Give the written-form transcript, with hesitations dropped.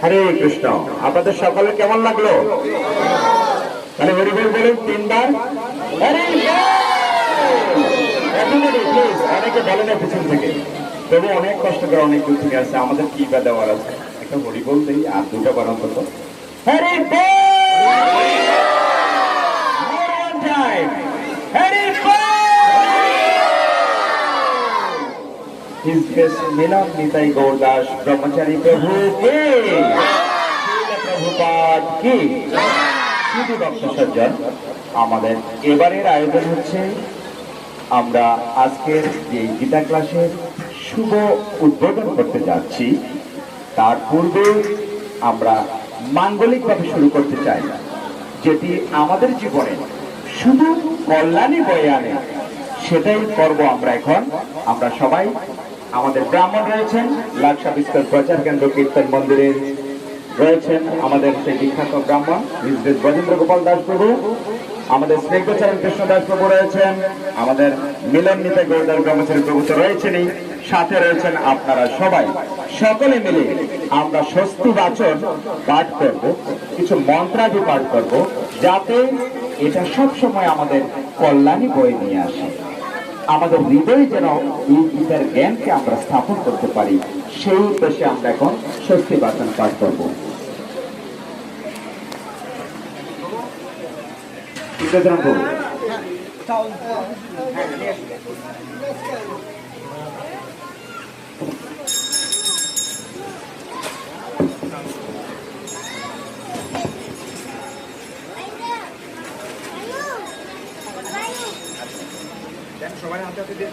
হরে কৃষ্ণ। আপনাদের সকলের কেমন লাগলো? তাহলে হরি বল বলুন তিনবার। হরে প্লিজ, অনেকে বলে না পিছন থেকে, তবু অনেক কষ্ট করে অনেক দূর থেকে আসছে, আমাদের কি বা দেওয়ার আছে, একটা হরি বল দিই আর দুটা বার অন্তত হরি বল। His Grace মিলন নিতাই গৌরদাস ব্রহ্মচারী প্রভু কে, প্রভুপাদ কি, শুধু ভক্ত সজ্জন। আমাদের এবারের আয়োজন হচ্ছে, আমরা আজকের যে গীতা ক্লাসের শুভ উদ্বোধন করতে যাচ্ছি, তার পূর্বে আমরা মাঙ্গলিকভাবে শুরু করতে চাই, যেটি আমাদের জীবনে শুধু কল্যাণই বয়ে আনে, সেটাই করব আমরা এখন। আমরা সবাই, আমাদের ব্রাহ্মণ রয়েছেন লাকসা বিস্তার প্রচার কেন্দ্র কীর্তন মন্দিরের রয়েছেন আমাদের সেই বিখ্যাত ব্রাহ্মণ ব্রজেন্দ্র গোপাল দাস প্রভু, আমাদের স্নেহচরণ কৃষ্ণ দাস প্রভু রয়েছেন, আমাদের মিলন নিতে গৌরদাস ব্রহ্মচারী প্রভু তো রয়েছেনই, সাথে রয়েছেন আপনারা সবাই। সকলে মিলে আমরা স্বস্তি বাচন পাঠ করব, কিছু মন্ত্রাদি পাঠ করব, যাতে এটা সবসময় আমাদের কল্যাণী বয়ে নিয়ে আসে, আমাদের হৃদয়ে যেন এই গীতার জ্ঞানকে আমরা স্থাপন করতে পারি, সেই উদ্দেশ্যে আমরা এখন স্বস্তি বাচন পাঠ করব। সবাই হাতে হাতে দিয়ে